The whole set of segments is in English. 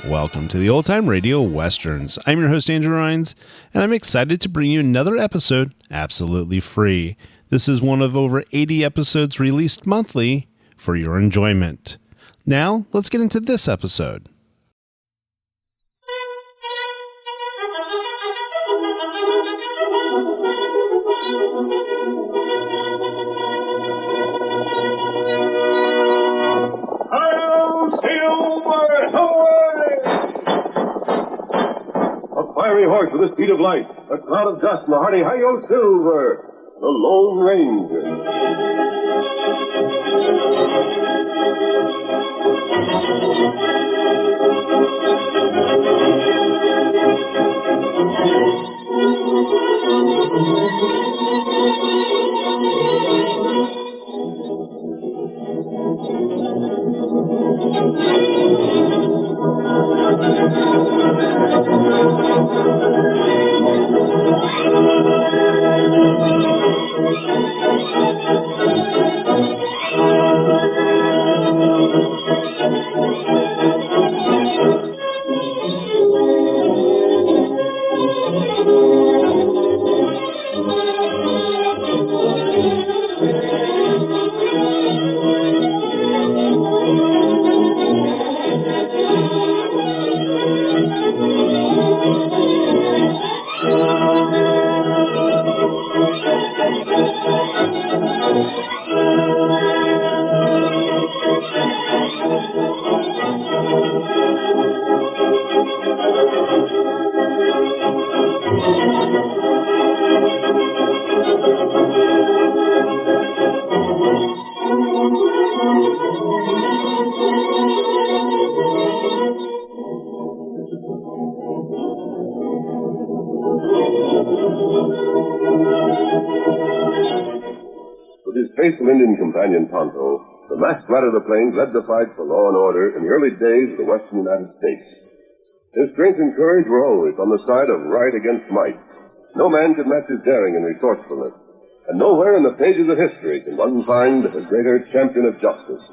Welcome to the Old Time Radio Westerns. I'm your host, Andrew Rhines, and I'm excited to bring you another episode absolutely free. This is one of over 80 episodes released monthly for your enjoyment. Now, let's get into this episode. Fiery horse with a speed of light, a cloud of dust, and a hearty hi-yo silver, the Lone Ranger. Faithful Indian companion Tonto, the masked lad of the plains led the fight for law and order in the early days of the western United States. His strength and courage were always on the side of right against might. No man could match his daring and resourcefulness, and nowhere in the pages of history can one find a greater champion of justice.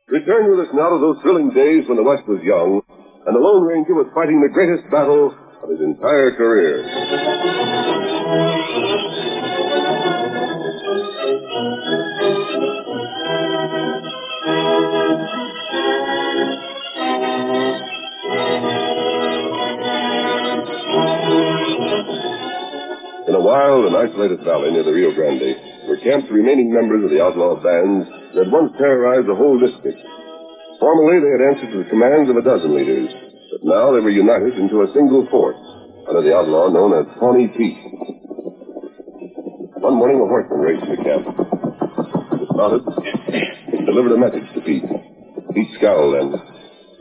Return with us now to those thrilling days when the West was young, and the Lone Ranger was fighting the greatest battle of his entire career. In a wild and isolated valley near the Rio Grande were camped the remaining members of the outlaw bands that had once terrorized the whole district. Formerly, they had answered to the commands of a dozen leaders, but now they were united into a single force under the outlaw known as Pawnee Pete. One morning, a horseman raced to the camp. Dismounted and delivered a message to Pete. Pete scowled and...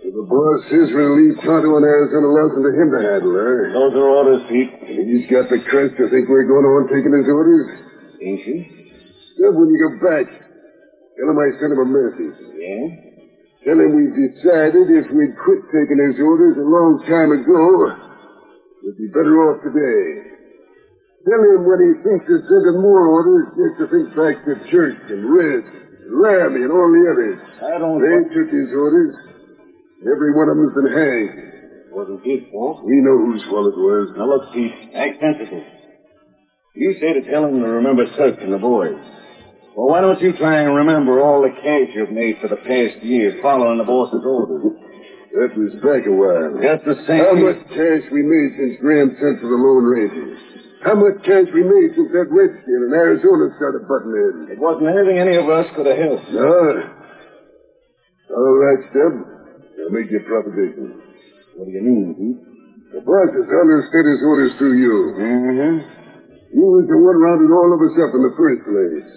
The boss says we'll leave Tonto in Arizona Nelson to him to handle, eh? Those are orders, Pete. He's got the crest to think we're going on taking his orders. Ain't you? Good, when you go back, tell him I sent him a message. Yeah? Tell him we've decided if we'd quit taking his orders a long time ago, we'd be better off today. Tell him when he thinks of sending more orders, just to think back to Church and Red and Laramie and all the others. They took his orders. Every one of them's been hanged. It wasn't his fault. We know whose fault it was. Now look, Pete, act sensible. You say to tell him to remember Cirque and the boys. Well, why don't you try and remember all the cash you've made for the past year following the boss's orders? That was back a while. Just the same. How much cash we made since Graham sent for the Lone Rangers? How much cash we made since that redskin in Arizona started butting in? It wasn't anything any of us could have helped. No. All right, Stub. I'll make you a proposition. What do you mean, Pete? The boss has understood his orders through you. Mm-hmm. You was the one rounded all of us up in the first place.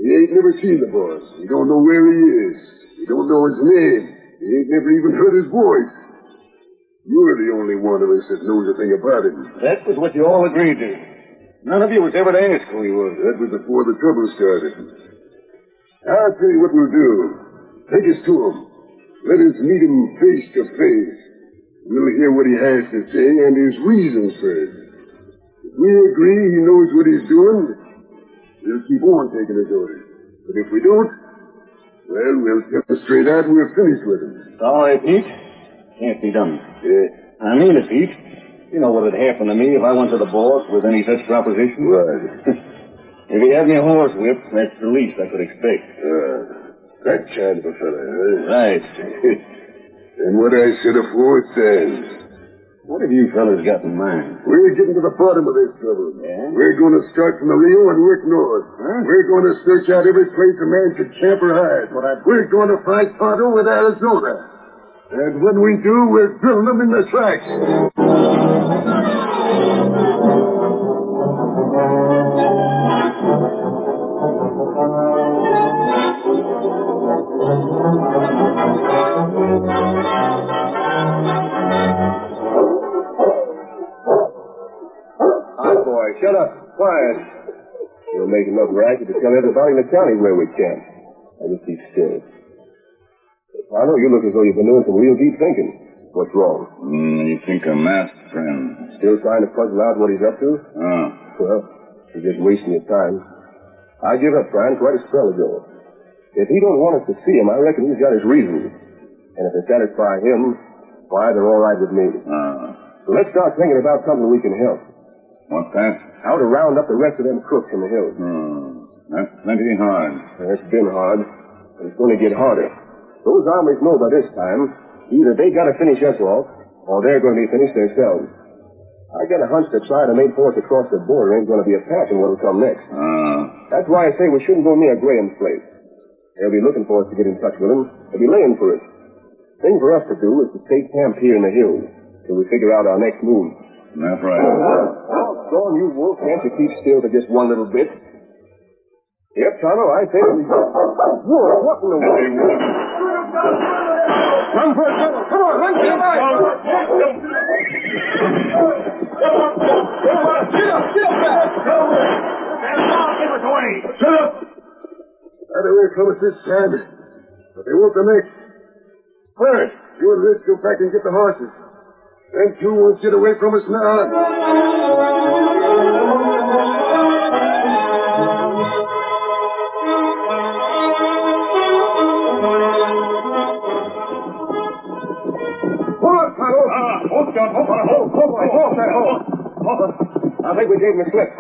He ain't never seen the boss. He don't know where he is. He don't know his name. He ain't never even heard his voice. You're the only one of us that knows a thing about him. That was what you all agreed to. None of you was ever to ask who he was. That was before the trouble started. I'll tell you what we'll do. Take us to him. Let us meet him face to face. We'll hear what he has to say and his reasons for it. If we agree he knows what he's doing, we'll keep on taking his orders. But if we don't, well, we'll demonstrate that and we're finished with him. Sorry, Pete. Can't be done. Yeah. I mean it, Pete. You know what would happen to me if I went to the boss with any such proposition? Right. If he had me horse whipped, that's the least I could expect. That kind of a fella, huh? Right. And what I said afore stands. What have you fellas got in mind? We're getting to the bottom of this trouble. Yeah? We're going to start from the Rio and work north. Huh? We're going to search out every place a man could camp or hide. We're going to find Tonto with Arizona. And when we do, we'll drill them in the tracks. Boy, shut up. Quiet. You're making enough racket to tell everybody in the county where we camp. Now just keep still. I know you look as though you've been doing some real deep thinking. What's wrong? You think a masked friend. Still trying to puzzle out what he's up to? Oh. Well, you're just wasting your time. I give up trying quite a spell ago. If he don't want us to see him, I reckon he's got his reasons. And if they satisfy him, why, they're all right with me. So let's start thinking about something we can help. What's that? How to round up the rest of them crooks in the hills. That's plenty hard. It's been hard, but it's going to get harder. Those armies know by this time, either they got to finish us off, or they're going to be finished themselves. I got a hunch that trying to make force across the border ain't going to be a patch in what'll come next. That's why I say we shouldn't go near Graham's place. They'll be looking for us to get in touch with them. They'll be laying for us. Thing for us to do is to take camp here in the hills till we figure out our next move. That's right. Dawn, you wolf, can't you keep still for just one little bit? Yep, Tonto, I think we... Whoa, what in the world? Run for it, Tonto. Come on, run for your life. Get up, Give us away. Shut up. That away from us this time. But they won't the next. First, you and Rich go back and get the horses. Them two won't get away from us now. Hold on, Tonto. Hold on. I think we gave him a slip.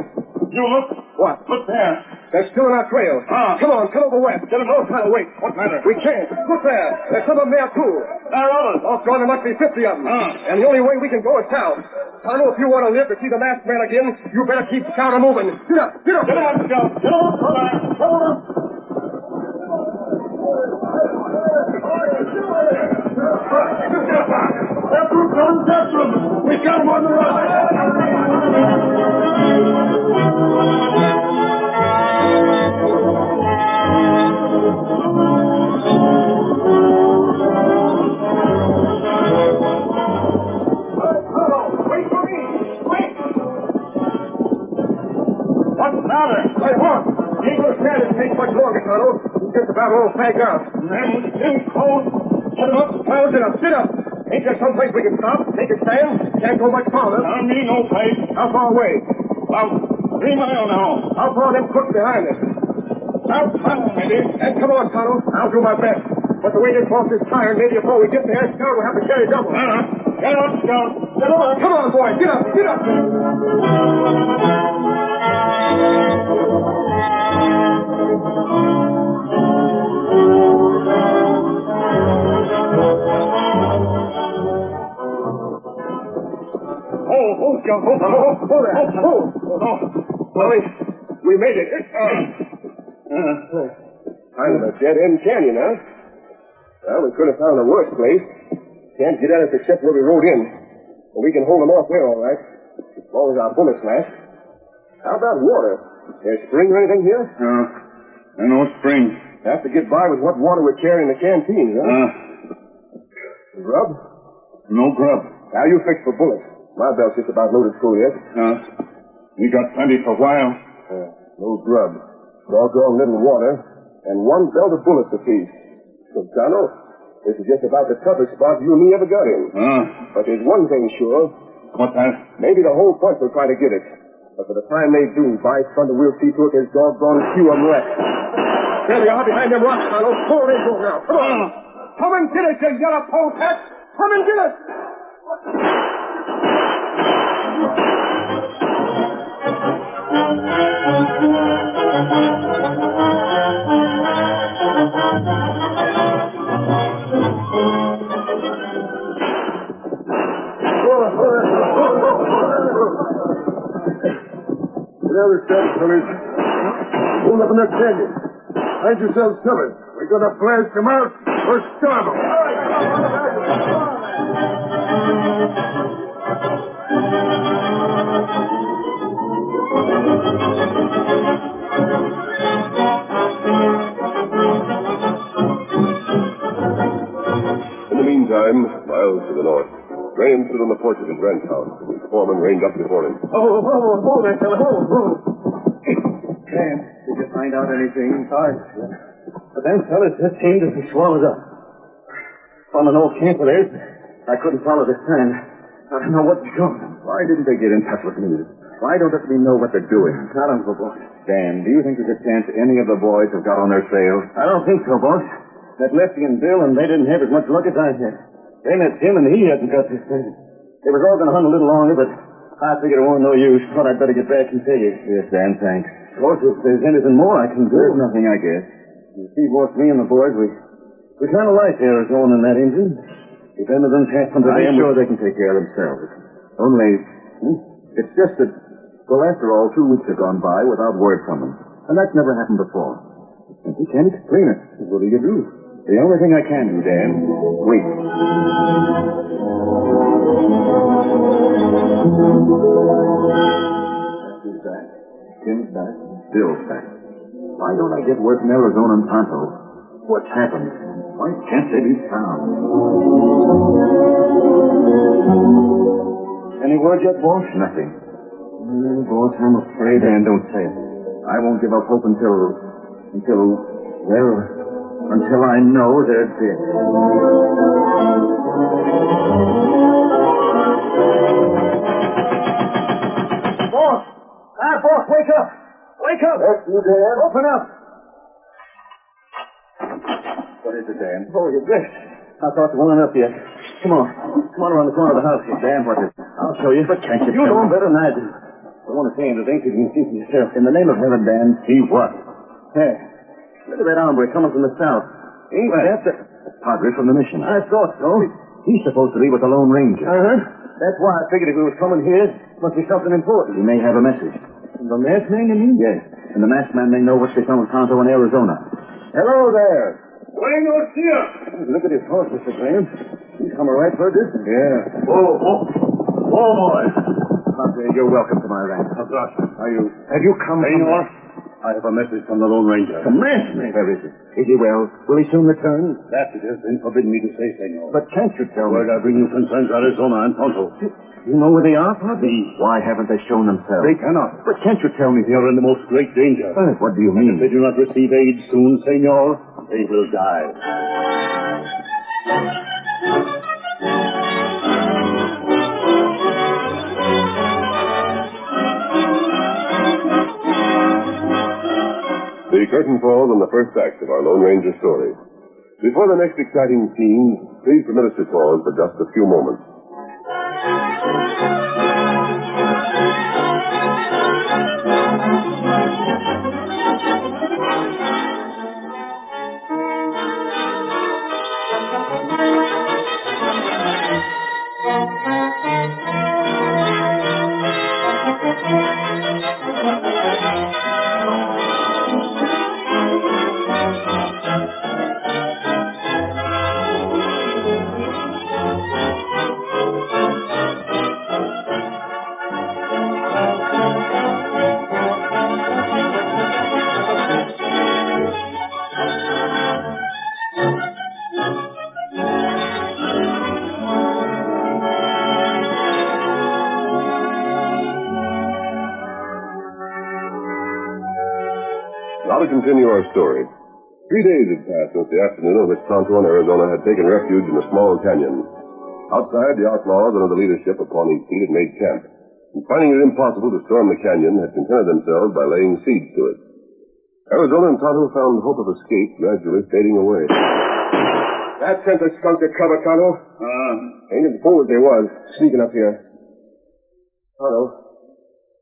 You look. What? Look there. They're still on our trail. Come on, cut over west. Get them all trying to wait. What matter? We can't. Look there. There's some of them there, too. They're others. Offshore, there must be 50 of them. And the only way we can go is south. Tonto, if you want to live to see the masked man again, you better keep Scout moving. Get up. Get on, Scout. Get on, Hold on. We got him on the run. Wait for me. Wait. What's the matter? Hey, what? You ain't going to stand it take much longer, Tonto. He's just about all fagged out. Them still cold. Get him up. Well, sit up. Ain't there someplace we can stop? Take a stand? Can't go much farther. I mean no place. How far away? About 3 miles now. How far are them crooks behind us? About 5, maybe. And come on, Tonto. I'll do my best. But the way this horse is tired, maybe before we get there, Scout will have to carry double. Get on, Scout. Get on. Come on, boy. Get up. Oh, Scout. Well, we made it. Kind of a dead-end canyon, huh? Well, we could have found a worse place. Can't get at us except where we rode in. But we can hold them off there, all right. As long as our bullets last. How about water? There's spring or anything here? No spring. Have to get by with what water we're carrying in the canteens, huh? Grub? No grub. How you fix for bullets? My belt's just about loaded full yet. We got plenty for a while. No grub. Doggone little water. And one belt of bullets apiece. So, Tonto, This is just about the toughest spot you and me ever got in. But there's one thing sure. What's that? Maybe the whole bunch will try to get it. But by the time they do, by thunder, we'll see to it there's doggone few of them left. There they are behind them rocks, Tonto. Pull they go now. Come on. Come and get it, you yellow polecat. Come and get it. There we stand, fellas. Hold up in that canyon. Find yourselves covered. We're going to blast them out or starve them. In the meantime, miles to the north, Graham stood on the porch of his ranch house. His foreman reined up before him. Oh, there, fella. Graham, did you find out anything? But them fellas just seemed to be swallowed up. From an old camp of theirs, I couldn't follow the sign. I don't know what to do. Why didn't they get in touch with me? Why don't we know what they're doing? I don't know, boss. Dan, do you think there's a chance any of the boys have got on their trail? I don't think so, boss. That Lefty and Bill, and they didn't have as much luck as I had. They met Jim, and he hasn't got this thing. They was all going to hunt a little longer, but I figured it wasn't no use. Thought I'd better get back and tell you. Yes, Dan, thanks. Of course, if there's anything more I can do. There's nothing, I guess. You see, boss, me and the boys, we kind of like Arizona and that engine. If anything's happened to them... I'm sure they can take care of themselves. Only, it's just that, well, after all, 2 weeks have gone by without word from them. And that's never happened before. And he can't explain it. What do you do? The only thing I can do, Dan, wait. He's back. Jim's back. Bill's back. Why don't I get word from Arizona and Tonto? What's happened? Why can't they be found? Any word yet, boss? Nothing. Boss, I'm afraid. Dan, don't say it. I won't give up hope until I know they're dead. Boss! Boss, wake up! Wake up! That's you, Dan. Open up! What is it, Dan? Oh, you're dressed. I thought you weren't up yet. Come on. Come on around the corner of the house here. Dan, what is it? I'll show you. But can't you know him better than I do. I want to say anything so you can see for yourself. In the name of heaven, Dan, see what? Hey, look at that hombre coming from the south. Ain't that the padre from the mission? I thought so. He's supposed to be with the Lone Ranger. Uh-huh. That's why I figured if he was coming here, it must be something important. He may have a message. The masked man, you mean? Yes. And the masked man may know what's become of Tonto in Arizona. Hello there. Buenos dias. Look at his horse, Mr. Graham. He's coming right for a distance. Yeah. Oh, boy. Padre, you're welcome to my ranch. Have you come Senor? I have a message from the Lone Ranger. The masked man? Where is he? Is he well? Will he soon return? That it has been forbidden me to say, senor. But can't you tell me? Word I bring you concerns Arizona and Tonto. You know where they are, Padre? Why haven't they shown themselves? They cannot. But can't you tell me? They are in the most great danger. What do you mean? If they do not receive aid soon, senor, they will die. The curtain falls on the first act of our Lone Ranger story. Before the next exciting scene, please permit us to pause for just a few moments. Now to continue our story. 3 days had passed since the afternoon in which Tonto and Arizona had taken refuge in a small canyon. Outside, the outlaws under the leadership of Pawnee Pete had made camp, and finding it impossible to storm the canyon, had contented themselves by laying siege to it. Arizona and Tonto found hope of escape gradually fading away. That sent the skunk to cover, Tonto. Ain't as bold as they was, sneaking up here. Tonto.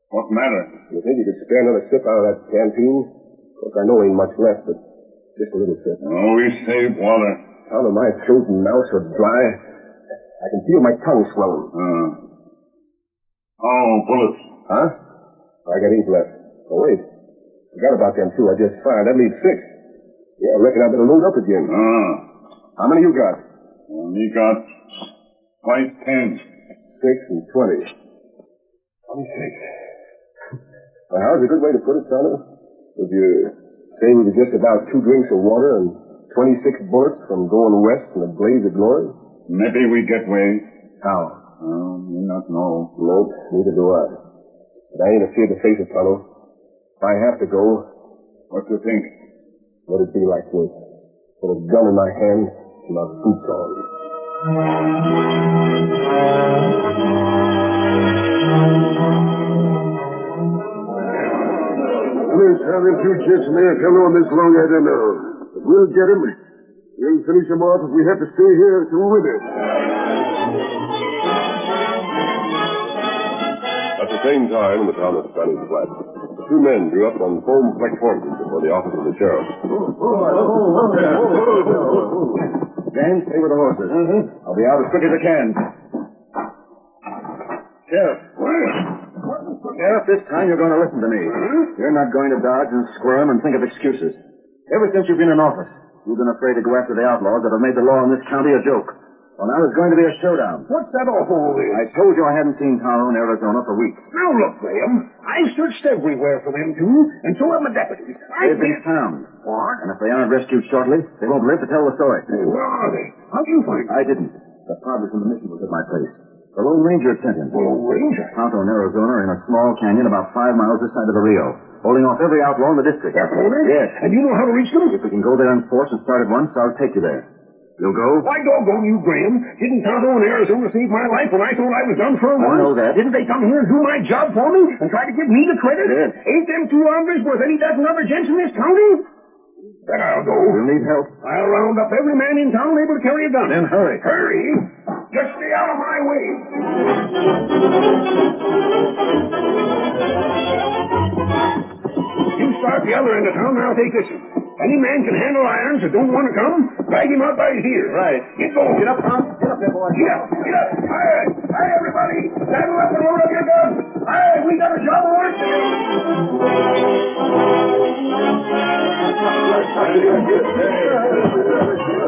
What matter? You think you could spare another sip out of that canteen? Of course, I know ain't much left, but just a little sip. Oh, we saved water. Tonto, my throat and mouth are dry. I can feel my tongue swelling. Oh, bullets. Huh? I got 8 left. Oh, wait. Forgot about them, too. I just fired. That leaves 6. Yeah, I reckon I better load up again. How many you got? We got quite 10. 6 and 20. 26. Well, how's a good way to put it, Tonto? Would you say we were just about 2 drinks of water and 26 bullets from going west in a blaze of glory? Maybe we get way. How? Me not know. Nope, neither do I. But I ain't afraid to face it, Tonto. If I have to go, What do you think? let it be like this. With a gun in my hand and my boots on. How them 2 jets may have held on this long, I don't know. But we'll get him. We'll finish him off if we have to stay here through with it. At the same time, in the town of Spanish Flat, the 2 men drew up on foam-flecked horses before the office of the sheriff. Dan, stay with the horses. I'll be out as quick as I can. Sheriff. Sheriff, this time you're going to listen to me. You're not going to dodge and squirm and think of excuses. Ever since you've been in office, you've been afraid to go after the outlaws that have made the law in this county a joke. Well, now there's going to be a showdown. What's that all this? I told you I hadn't seen Tonto in Arizona for weeks. Now look, Graham. I've searched everywhere for them two, and so have my deputies. They've been found. What? And if they aren't rescued shortly, they won't live to tell the story. Where are they? How'd you find them? I didn't. The padre from the mission was at my place. The Lone Ranger sent him. Lone Ranger? Tonto and Arizona are in a small canyon about 5 miles this side of the Rio, holding off every outlaw in the district. That's all right? Yes. And you know how to reach them? If we can go there in force and start at once, I'll take you there. You'll go? Why doggone you, Graham? Didn't Tonto and Arizona save my life when I thought I was done for a while? I know that. Didn't they come here and do my job for me and try to give me the credit? Yes. Ain't them 2 hombres worth any dozen other gents in this county? Then I'll go. You'll need help. I'll round up every man in town able to carry a gun. Then hurry. Hurry? Just stay out of my way. You start the other end of town, and I'll take this one. Any man can handle irons that don't want to come, drag him out by his ears. Right. Get going. Get up, Tom. Get up there, boy. Get up. Get up. Hi. Hi, everybody. Saddle up and load up your guns. Hi, we got a job of work to do.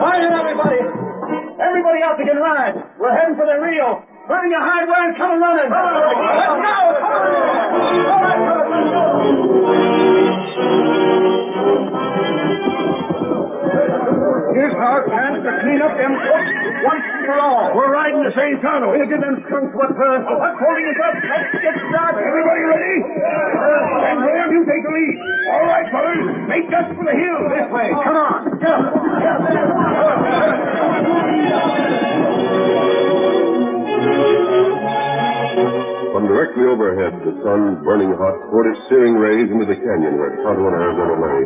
Hi, everybody. Everybody out to get ride. We're heading for the Rio. Burn your hardware and come running. Let's go. Here's our chance to clean up them crooks once for all. We're riding the same tunnel. We'll give them skunks what first. What's holding us up? Let's get started. Everybody ready? And Graham, you take the lead. All right, fellas. Make just for the hill. This way. Come on. Get up. From directly overhead, the sun, burning hot, poured its searing rays into the canyon where Tonto and Arizona lay.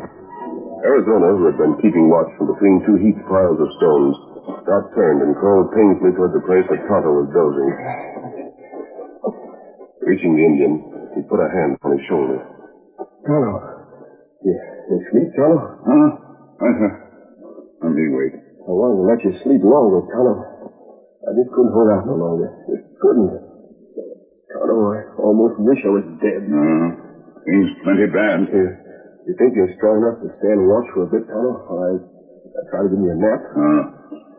Arizona, who had been keeping watch from between 2 heaped piles of stones, now turned and crawled painfully toward the place where Tonto was dozing. Reaching the Indian, he put a hand on his shoulder. Tonto. You sleep, Tonto? Let me wait. I wanted to let you sleep longer, Tonto. I just couldn't hold out no longer. Just couldn't. Tonto, I almost wish I was dead. Things plenty bad. You think you're strong enough to stand watch for a bit, Tonto? I try to give me a nap.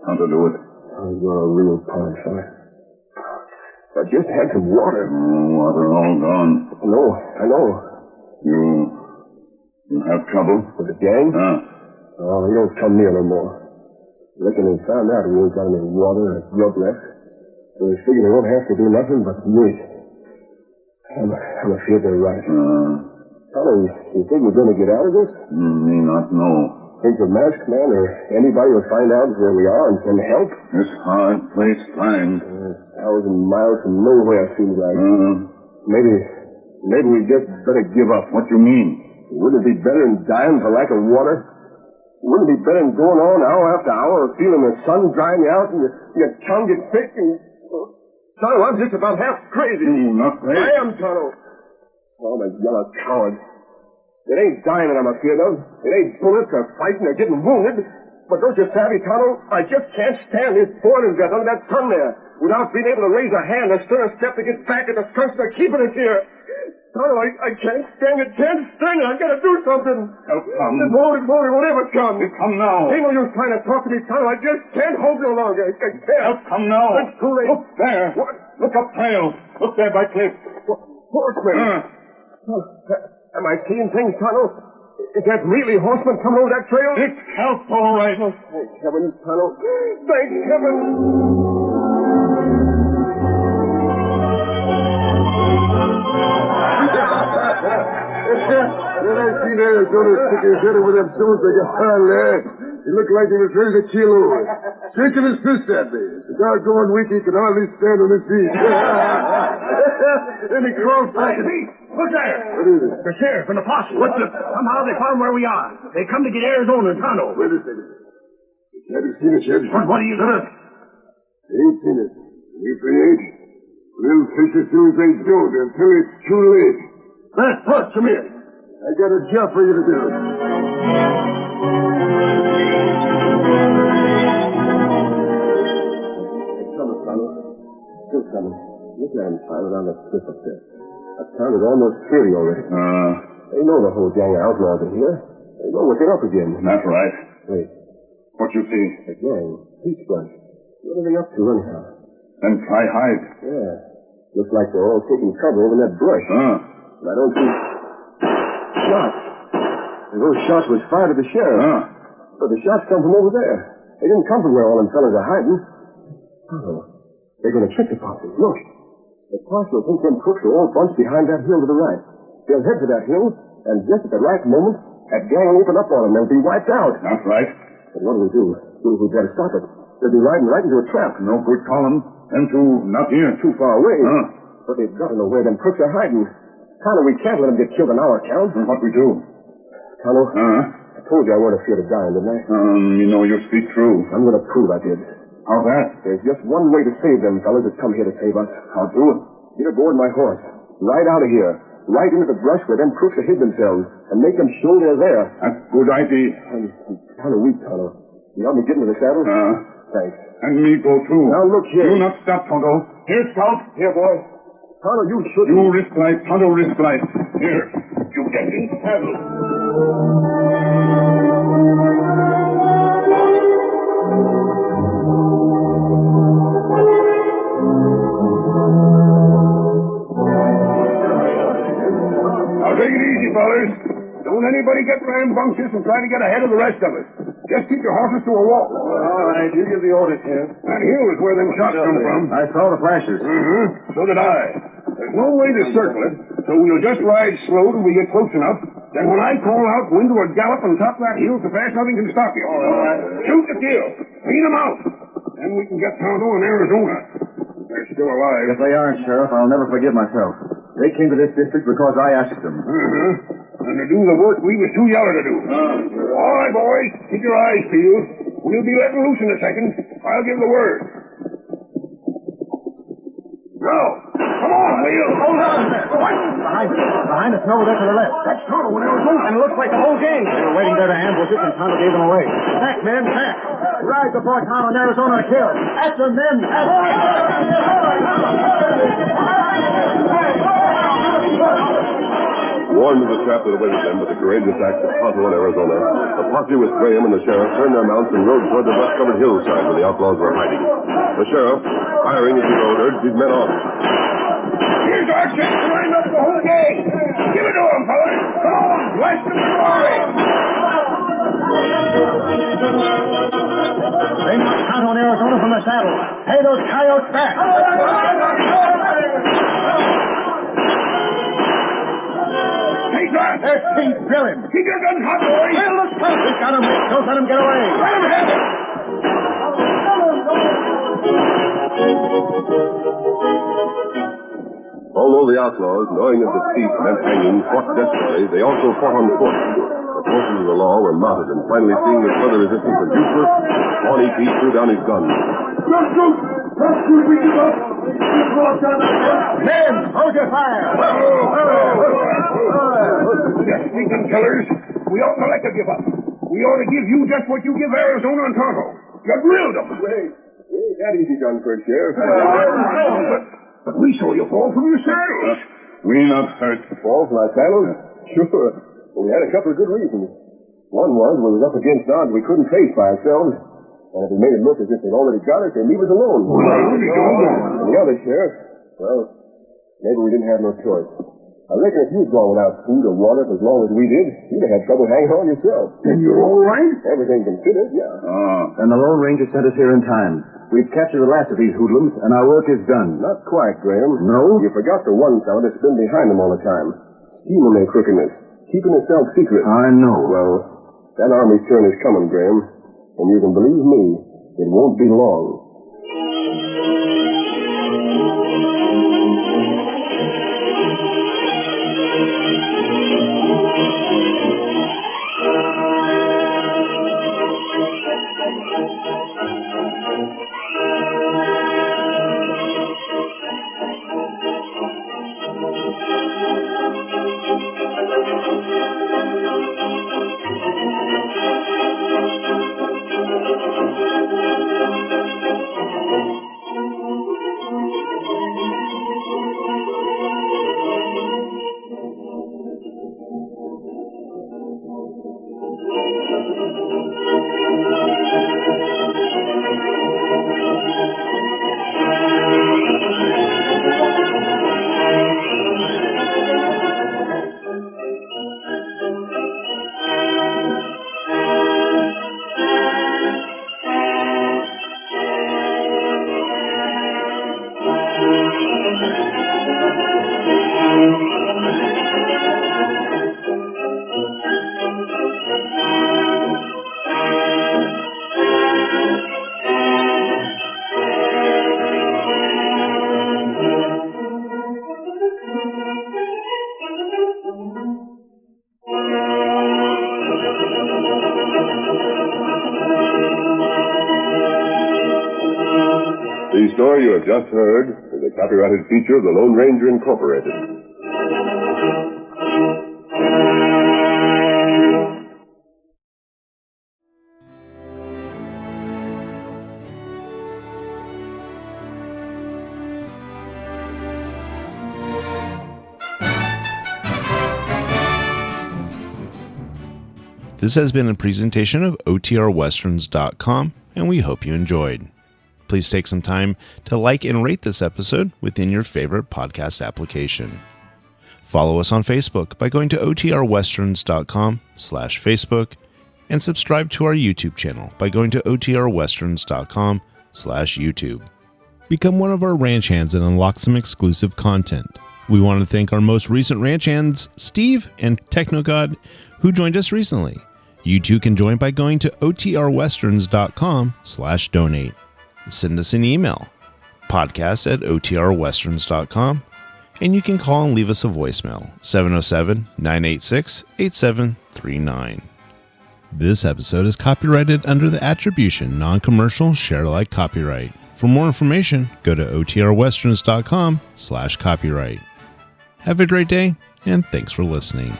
How to do it? You're a real pine fella. I just had some water. Water all gone. No, I know. You have trouble? With the gang? Oh, they don't come near no more. Reckon they found out we ain't got any water or grub left. So they figure they won't have to do nothing but wait. I'm afraid they're right. Tonto, you think we're going to get out of this? Me not know. Think the masked man or anybody will find out where we are and send help? This hard place to find. 1,000 miles from nowhere, seems like. Maybe we just better give up. What do you mean? Wouldn't it be better than dying for lack of water? Wouldn't it be better than going on hour after hour of feeling the sun drying you out and your tongue get thick and... Tonto, I'm just about half crazy. Not crazy. I am, Tonto. Oh, the yellow coward. It ain't dying that I'm afraid of. It ain't bullets or fighting or getting wounded. But don't you savvy, Tonto? I just can't stand this boiling breath under that sun there without being able to raise a hand or stir a step to get back at the strength of keeping us here. Tonto, I can't stand it. Can't stand it. I've got to do something. Help come. It won't ever come. It come now. Ain't no use trying to talk to me, Tonto. I just can't hold no longer. I can't. Help come now. It's too late. Look there. What? Look up trail. Look there by cliff. Horsemen. Am I seeing things, Tonto? Is that really horsemen coming over that trail? It's help, all right. Oh, thank heavens, Tonto. Thank heavens. Then I seen Arizona stick his head over them stones like a hard lad. He looked like he was ready to keel over. Shaking his fist at me. The doggone weak he could hardly stand on his feet. Then he crawled back and... Look there. What is it? The sheriff and the posse. What the? Somehow they found where we are. They come to get Arizona and Tonto. Wait a second. Have you seen it, Sheriff? What do you... They ain't seen it. If they ain't, we'll fish as soon as they don't until it's too late. Look, come here. I got a job for you to do. It's coming, Tonto. Still coming. Look at him piling on the cliff up there. That town is almost clearing already. They know the whole gang of outlaws are here. They know what they're up against. That's right. Wait, What you see? the gang. Peach Brush. What are they up to, anyhow? Then try hide. Yeah. Looks like they're all taking cover over in that brush. But I don't see... Shots. And those shots was fired at the sheriff. But the shots come from over there. They didn't come from where all them fellas are hiding. Oh, they're going to trick the posse. Look. The posse will think them crooks are all bunched behind that hill to the right. They'll head for that hill, and just at the right moment, that gang will open up on them. They'll be wiped out. That's right. But what do we do? We better stop it. They'll be riding right into a trap. No good calling. Them two not here. Too far away. Huh. But they've got to know where them crooks are hiding. Tonto, we can't let them get killed on our account. And what we do? Tonto, I told you I weren't afraid of dying, didn't I? You know you speak true. I'm going to prove I did. How that? There's just one way to save them fellas that come here to save us. How do it? Get aboard my horse. Ride out of here. Right into the brush where them crooks have hid themselves. And make them show they're there. That's good idea. I'm kind of weak, Tonto. You help me get into the saddle? Thanks. And me go too. Now, look here. You not stop, Tonto. Here, Scout. Here, boy. Tonto, you should... You risk life. Tonto risk life. Here. You get in saddle. Now take it easy, fellas. Don't anybody get rambunctious and try to get ahead of the rest of us. Just keep your horses to a walk. All right, you give the orders here. That hill is where them shots come from. I saw the flashes. So did I. There's no way to circle it, so we'll just ride slow till we get close enough. Then when I call out, go into a gallop on top of that hill so fast nothing can stop you. All right. Shoot to kill. Clean them out. Then we can get Tonto in Arizona. They're still alive. If they aren't, Sheriff, I'll never forgive myself. They came to this district because I asked them. And to do the work we was too yeller to do. All right, boys. Keep your eyes peeled. We'll be letting loose in a second. I'll give the word. Now, come on, Will. Hold on there. Behind us, over there to the left. That's Tonto in Arizona. And it looks like the whole gang. They were waiting there to ambush us, and Tonto gave them away. Back, men, back. Ride before Tonto and Arizona are killed. At them, men. Warned of the trap that awaited them, but the courageous act of Tonto in Arizona, the posse with Graham and the sheriff turned their mounts and rode toward the rust-covered hillside where the outlaws were hiding. The sheriff, firing as he rode, urged his men on. Here's our chance to wind up the whole gang. Give it to them, fellas. Come on, blast them with glory. They knocked Tonto and Arizona from the saddle. Pay those coyotes back. Take that? There's Pete. Drill him. Keep your guns hot, boys. Well, look, he's got him. Don't let him get away. Let him have it. Although the outlaws, knowing that defeat meant hanging, fought desperately, they also fought on foot. The forces of the law were mounted, and finally seeing that further resistance was useless, Pawnee Pete threw down his gun. Don't shoot! Don't shoot! We give up! Men, hold your fire. You stinking killers! We ought to let you give up. We ought to give you just what you give Arizona and Tonto. You grilled them. Wait, that easy gun for Sheriff. But we saw you fall from your saddles. We not hurt. Fall from our saddles? Sure. Well, we had a couple of good reasons. One was we was up against odds we couldn't face by ourselves. And if we made it look as if they'd already got us, they'd leave us alone. And the other, Sheriff, well, maybe we didn't have no choice. I reckon if you'd gone without food or water for as long as we did, you'd have had trouble hanging on yourself. Then you're all right? Everything considered, yeah. And the Lone Ranger sent us here in time. We've captured the last of these hoodlums, and our work is done. Not quite, Graham. No? You forgot the one fellow that's been behind them all the time. Scheming their crookedness. Keeping himself secret. I know. Well, that army's turn is coming, Graham. And you can believe me, it won't be long. The story you have just heard is a copyrighted feature of the Lone Ranger Incorporated. This has been a presentation of OTRWesterns.com, and we hope you enjoyed. Please take some time to like and rate this episode within your favorite podcast application. Follow us on Facebook by going to OTRWesterns.com/Facebook and subscribe to our YouTube channel by going to OTRWesterns.com/YouTube. Become one of our ranch hands and unlock some exclusive content. We want to thank our most recent ranch hands, Steve and TechnoGod, who joined us recently. You too can join by going to OTRWesterns.com/donate. Send us an email, podcast@OTRWesterns.com, and you can call and leave us a voicemail, 707-986-8739. This episode is copyrighted under the attribution, non-commercial, share-alike copyright. For more information, go to OTRWesterns.com/copyright. Have a great day, and thanks for listening.